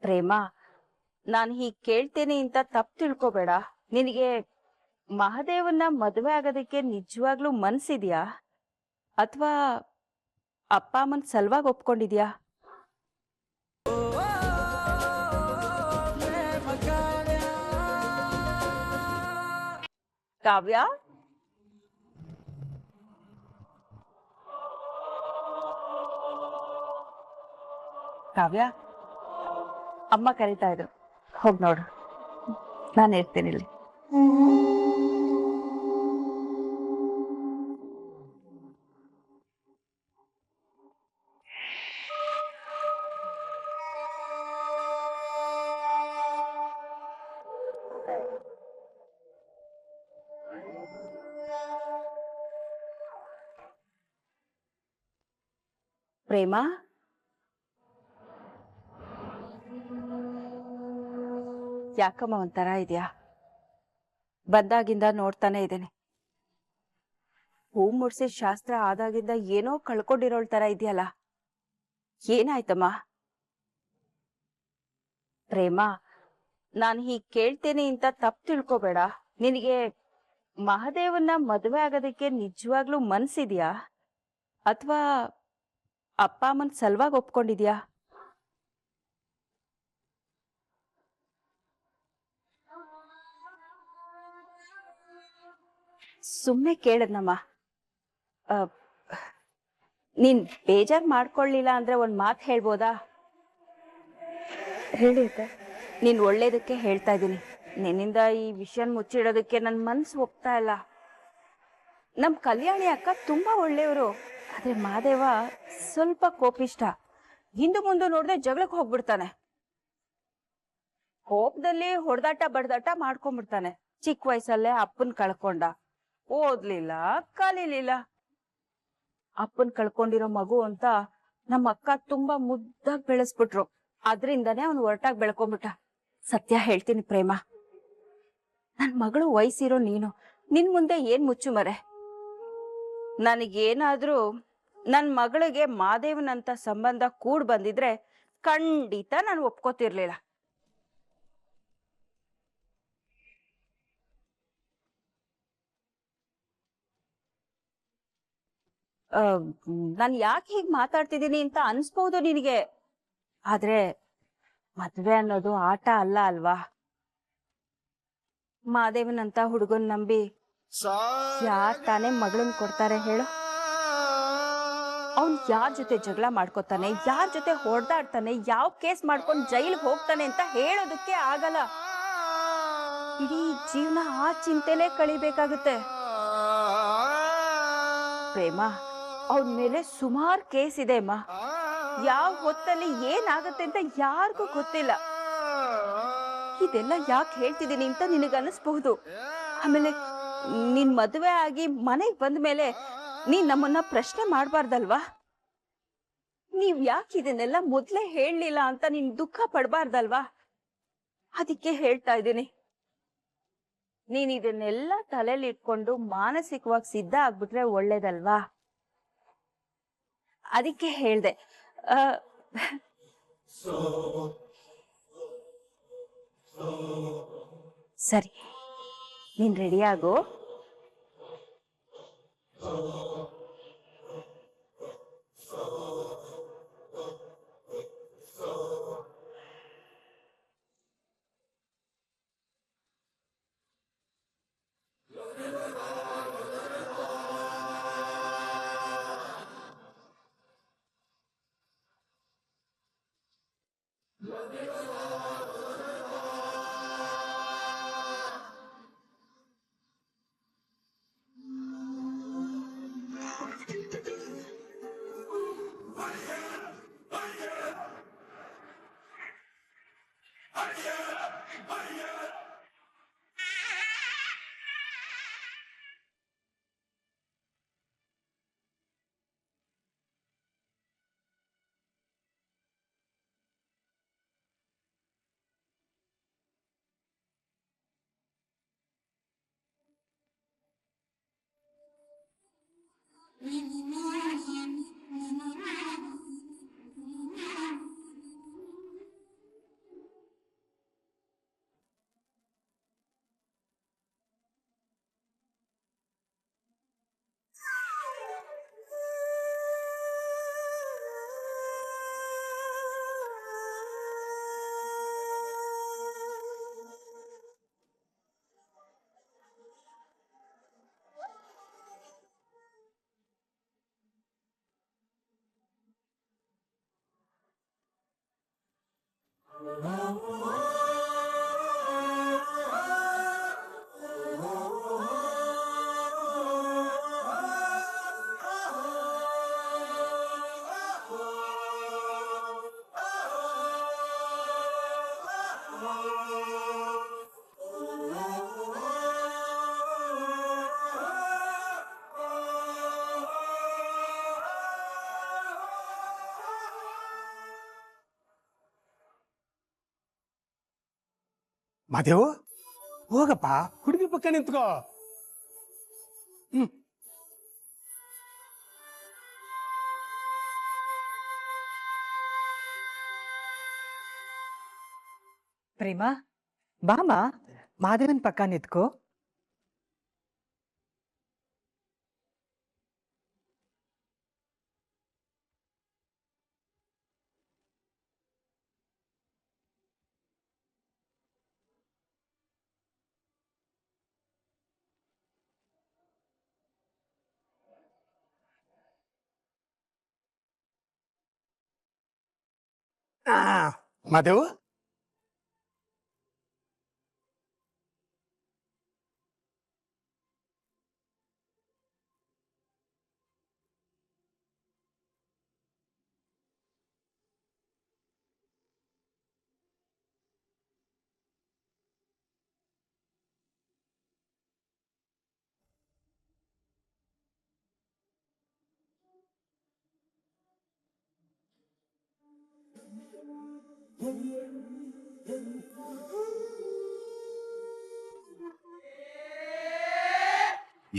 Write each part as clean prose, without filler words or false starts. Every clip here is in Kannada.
ಪ್ರೇಮ, ನಾನು ಹೀಗೆ ಕೇಳ್ತೇನೆ ಅಂತ ತಪ್ಪು ತಿಳ್ಕೊಬೇಡ. ನಿನಗೆ ಮಹಾದೇವನ್ನ ಮದುವೆ ಆಗೋದಕ್ಕೆ ನಿಜವಾಗ್ಲೂ ಮನ್ಸಿದ್ಯಾ ಅಥವಾ ಅಪ್ಪ ಅಮ್ಮನ ಸಲುವಾಗಿ ಒಪ್ಕೊಂಡಿದ್ಯಾ? ಕಾವ್ಯ, ಕಾವ್ಯ, ಅಮ್ಮ ಕರೀತಾ ಇದ್ರು, ಹೋಗಿ ನೋಡು. ನಾನು ಇರ್ತೀನಿ ಇಲ್ಲಿ. ಪ್ರೇಮ, ಯಾಕಮ್ಮ ಒಂಥರ ಇದೆಯಾ? ಬಂದಾಗಿಂದ ನೋಡ್ತಾನೆ ಇದ್ದೇನೆ. ಹೂ ಮುಡ್ಸಿದ ಶಾಸ್ತ್ರ ಆದಾಗಿಂದ ಏನೋ ಕಳ್ಕೊಂಡಿರೋಳ್ ತರ ಇದೆಯಲ್ಲ, ಏನಾಯ್ತಮ್ಮ? ಪ್ರೇಮ, ನಾನು ಹೀಗೆ ಕೇಳ್ತೇನೆ ಅಂತ ತಪ್ಪು ತಿಳ್ಕೊಬೇಡ. ನಿನಗೆ ಮಹಾದೇವನ್ನ ಮದುವೆ ಆಗೋದಕ್ಕೆ ನಿಜವಾಗ್ಲೂ ಮನ್ಸಿದ್ಯಾ ಅಥವಾ ಅಪ್ಪ ಅಮ್ಮನ ಸಲುವಾಗಿ ಒಪ್ಕೊಂಡಿದ್ಯಾ? ಸುಮ್ಮನೆ ಕೇಳದ್ನಮ್ಮ. ನೀನ್ ಬೇಜಾರ್ ಮಾಡ್ಕೊಳ್ಳಿಲ್ಲ ಅಂದ್ರೆ ಒಂದ್ ಮಾತು ಹೇಳ್ಬೋದಾ? ಹೇಳಿ. ನೀನ್ ಒಳ್ಳೇದಕ್ಕೆ ಹೇಳ್ತಾ ಇದ್ದೀನಿ. ನಿನ್ನಿಂದ ಈ ವಿಷಯ ಮುಚ್ಚಿಡೋದಕ್ಕೆ ನನ್ ಮನ್ಸು ಒಪ್ತಾ ಇಲ್ಲ. ನಮ್ ಕಲ್ಯಾಣಿ ಅಕ್ಕ ತುಂಬಾ ಒಳ್ಳೆಯವರು, ಆದ್ರೆ ಮಾದೇವ ಸ್ವಲ್ಪ ಕೋಪಿಷ್ಟ. ಹಿಂದು ಮುಂದೆ ನೋಡ್ದೆ ಜಗಳಕ್ಕೆ ಹೋಗ್ಬಿಡ್ತಾನೆ. ಕೋಪದಲ್ಲಿ ಹೊಡೆದಾಟ ಬಡ್ದಾಟ ಮಾಡ್ಕೊಂಡ್ಬಿಡ್ತಾನೆ. ಚಿಕ್ಕ ವಯಸ್ಸಲ್ಲೇ ಅಪ್ಪನ್ ಕಳ್ಕೊಂಡ, ಓದ್ಲಿಲ್ಲ, ಕಲೀಲಿಲ್ಲ. ಅಪ್ಪನ್ ಕಳ್ಕೊಂಡಿರೋ ಮಗು ಅಂತ ನಮ್ಮ ಅಕ್ಕ ತುಂಬಾ ಮುದ್ದಾಗಿ ಬೆಳೆಸ್ಬಿಟ್ರು. ಅದ್ರಿಂದಾನೇ ಅವನು ಒರಟಾಗಿ ಬೆಳ್ಕೊಂಡ್ಬಿಟ್ಟ. ಸತ್ಯ ಹೇಳ್ತೀನಿ ಪ್ರೇಮ, ನನ್ ಮಗಳು ವಯಸ್ಸಿರೋ ನೀನು ನಿನ್ ಮುಂದೆ ಏನ್ ಮುಚ್ಚು ಮರೆ. ನನಗೇನಾದ್ರೂ ನನ್ ಮಗಳಿಗೆ ಮಾದೇವನಂತ ಸಂಬಂಧ ಕೂಡ್ ಬಂದಿದ್ರೆ ಖಂಡಿತ ನಾನು ಒಪ್ಕೋತಿರ್ಲಿಲ್ಲ. ನಾನು ಯಾಕೆ ಹೀಗೆ ಮಾತಾಡ್ತಿದ್ದೀನಿ ಅಂತ ಅನ್ಸ್ಬಹುದು ನಿನಗೆ, ಆದ್ರೆ ಮದ್ವೆ ಅನ್ನೋದು ಆಟ ಅಲ್ಲ ಅಲ್ವಾ? ಮಾದೇವನಂತ ಹುಡುಗನ್ ನಂಬಿ ಯಾರ್ ತಾನೇ ಮಗಳನ್ ಕೊಡ್ತಾರೆ ಹೇಳು? ಅವ್ನ್ ಯಾರ ಜೊತೆ ಜಗಳ ಮಾಡ್ಕೋತಾನೆ, ಯಾರ ಜೊತೆ ಹೊಡೆದಾಡ್ತಾನೆ, ಯಾವ ಕೇಸ್ ಮಾಡ್ಕೊಂಡು ಜೈಲಿಗೆ ಹೋಗ್ತಾನೆ ಅಂತ ಹೇಳೋದಕ್ಕೆ ಆಗಲ್ಲ. ಇಡೀ ಜೀವನ ಆ ಚಿಂತೆನೇ ಕಳಿಬೇಕಾಗುತ್ತೆ. ಪ್ರೇಮ, ಅವನ ಮೇಲೆ ಸುಮಾರು ಕೇಸ್ ಇದೆ ಅಮ್ಮ. ಯಾವ ಹೊತ್ತಲ್ಲಿ ಏನಾಗುತ್ತೆ ಅಂತ ಯಾರಿಗೂ ಗೊತ್ತಿಲ್ಲ. ಇದೆಲ್ಲ ಯಾಕೆ ಹೇಳ್ತಿದ್ದೀನಿ ಅಂತ ನಿನಗನ್ನಿಸ್ಬಹುದು. ಆಮೇಲೆ ನಿನ್ ಮದುವೆ ಆಗಿ ಮನೆಗ್ ಬಂದ ಮೇಲೆ ನೀನ್ ನಮ್ಮನ್ನ ಪ್ರಶ್ನೆ ಮಾಡ್ಬಾರ್ದಲ್ವಾ? ನೀವ್ ಯಾಕೆ ಇದನ್ನೆಲ್ಲ ಮೊದ್ಲೇ ಹೇಳಲಿಲ್ಲ ಅಂತ ನೀನ್ ದುಃಖ ಪಡ್ಬಾರ್ದಲ್ವಾ? ಅದಕ್ಕೆ ಹೇಳ್ತಾ ಇದ್ದೀನಿ. ನೀನ್ ಇದನ್ನೆಲ್ಲ ತಲೆಯಲ್ಲಿ ಇಟ್ಕೊಂಡು ಮಾನಸಿಕವಾಗಿ ಸಿದ್ಧ ಆಗ್ಬಿಟ್ರೆ ಒಳ್ಳೇದಲ್ವಾ? ಅದಕ್ಕೆ ಹೇಳ್ದೆ. ಸರಿ, ನೀನ್ ರೆಡಿಯಾಗು. ಮಾದೇವು ಹೋಗಪ್ಪ, ಹುಡುಗಿ ಪಕ್ಕ ನಿಂತ್ಕೋ. ಪ್ರೇಮ, ಬಾಮ ಮಾದೇವನ್ ಪಕ್ಕ ನಿತ್ಕೋ. ಮಾದೇವು,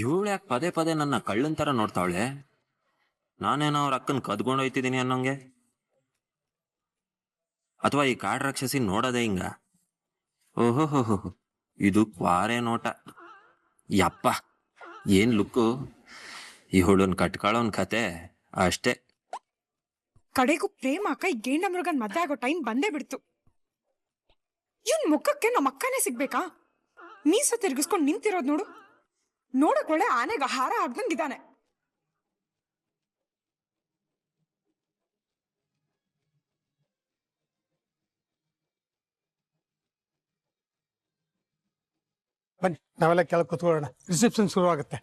ಇವಳು ಯಾಕೆ ಪದೇ ಪದೇ ನನ್ನ ಕಳ್ಳನ್ ತರ ನೋಡ್ತಾವಳೆ? ನಾನೇನೋ ಅವ್ರ ಅಕ್ಕನ್ ಕದ್ಕೊಂಡು ಹೋಯ್ತಿದ್ದೀನಿ ಅನ್ನೋಂಗೆ. ಅಥವಾ ಈ ಕಾಡ್ ರಾಕ್ಷಸಿ ನೋಡೋದೇ ಹಿಂಗ? ಓಹೋ, ಇದು ಕ್ವಾರೆ ನೋಟ. ಯಪ್ಪ, ಏನ್ ಲುಕ್ಕು! ಇವಳನ್ ಕಟ್ಕೊಳ್ಳೋನ್ ಕತೆ ಅಷ್ಟೇ. ಕಡೆಗೂ ಪ್ರೇಮ ಅಕ್ಕ ಈ ಗೇಂಡ ಮೃಗನ್ ಮದ್ವೆ ಆಗೋ ಟೈಮ್ ಬಂದೇ ಬಿಡ್ತು. ಇವನ್ ಮುಖಕ್ಕೆ ನಮ್ಮ ಅಕ್ಕನೇ ಸಿಗ್ಬೇಕಾ? ಮೀಸ ತಿರ್ಗಿಸ್ಕೊಂಡ್ ನಿಂತಿರೋದ್ ನೋಡು. ನೋಡಕ್ ಒಳ್ಳೆ ಆನೆಗ ಹಾರ ಆಗ್ದಂಗಿದ್ದಾನೆ. ಬನ್ನಿ ನಾವೆಲ್ಲ ಕೆಳಗೆ ಕೂತ್ಕೊಳ್ಳೋಣ, ರಿಸೆಪ್ಷನ್ ಶುರು ಆಗುತ್ತೆ.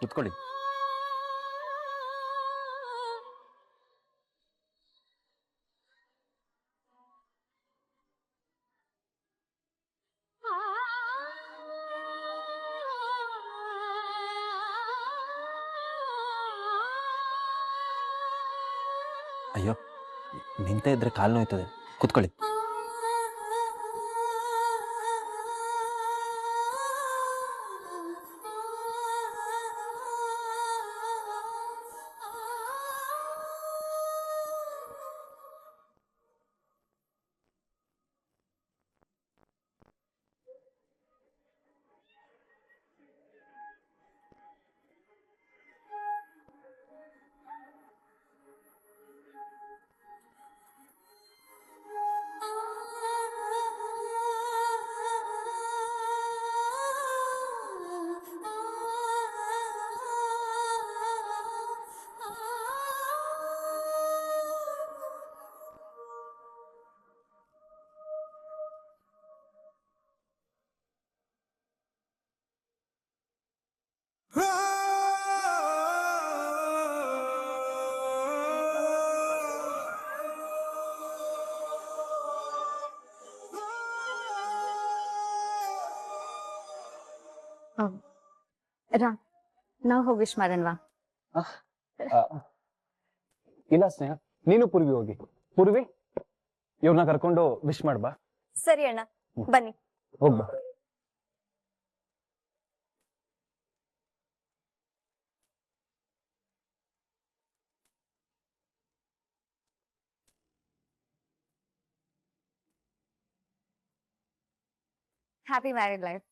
ಕುತ್ಕೊಳ್ಳಿ. ಅಯ್ಯೋ, ನಿಂತೇ ಇದ್ರೆ ಕಾಲು ನೋಯ್ತದೆ, ಕುತ್ಕೊಳ್ಳಿ. ನಾವು ಹೋಗಿ ವಿಶ್ ಮಾಡೋಣವಾ? ಇಲ್ಲ ಸ್ನೇಹ, ನೀನು ಪೂರ್ವಿ ಹೋಗಿ. ಪೂರ್ವಿ, ಇವ್ರನ್ನ ಕರ್ಕೊಂಡು ವಿಶ್ ಮಾಡ್ಬಾ. ಸರಿ ಅಣ್ಣ, ಬನ್ನಿ. ಹೋಗ್ಬಾ. Happy married life.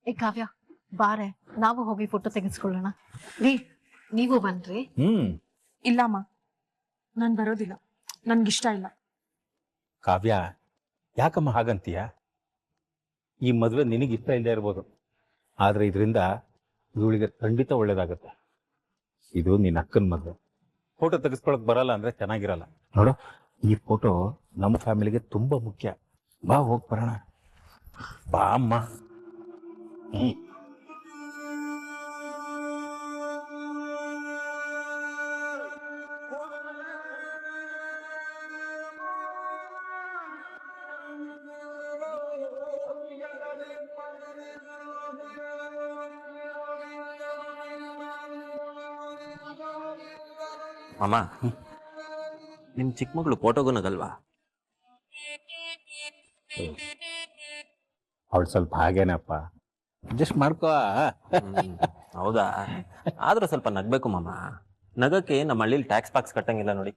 ಏ ಕಾವ್ಯ ಬಾರೆ ನಾವು ಹೋಗಿ ಫೋಟೋ ತೆಗೆಸ್ಕೊಳ್ಳೋಣ. ರೀ ನೀವು ಬನ್ರಿ. ಇಲ್ಲಮ್ಮ ನಾನ್ ಬರೋದಿಲ್ಲ, ನನ್ಗಿಷ್ಟ ಇಲ್ಲ. ಕಾವ್ಯ, ಯಾಕಮ್ಮ ಹಾಗಂತೀಯ? ಈ ಮದುವೆ ನಿನಗೆ ಇಷ್ಟ ಇಲ್ಲದೆ ಇರ್ಬೋದು, ಆದರೆ ಇದರಿಂದ ಇವಳಿಗೆ ಖಂಡಿತ ಒಳ್ಳೇದಾಗುತ್ತೆ. ಇದು ನಿನ್ನ ಅಕ್ಕನ ಮದುವೆ. ಫೋಟೋ ತೆಗೆಸ್ಕೊಳಕ್ ಬರಲ್ಲ ಅಂದ್ರೆ ಚೆನ್ನಾಗಿರಲ್ಲ. ನೋಡು, ಈ ಫೋಟೋ ನಮ್ಮ ಫ್ಯಾಮಿಲಿಗೆ ತುಂಬಾ ಮುಖ್ಯ. ಬಾ ಹೋಗಿ ಬರೋಣ. ಬಾ ಅಮ್ಮ. ಮಾಮ, ನಿಮ್ ಚಿಕ್ಕ ಮಗಳು ಫೋಟೋಗೂ ನಗಲ್ವಾ? ಅವಳು ಸ್ವಲ್ಪ ಹಾಗೇನಪ್ಪ, ಅಡ್ಜಸ್ಟ್ ಮಾಡ್ಕೋ. ಹೌದಾ? ಆದ್ರೂ ಸ್ವಲ್ಪ ನಗ್ಬೇಕು ಮಾಮ. ನಗಕ್ಕೆ ನಮ್ಮ ಹಳ್ಳಿಲಿ ಟ್ಯಾಕ್ಸ್ ಕಟ್ಟಂಗಿಲ್ಲ ನೋಡಿ.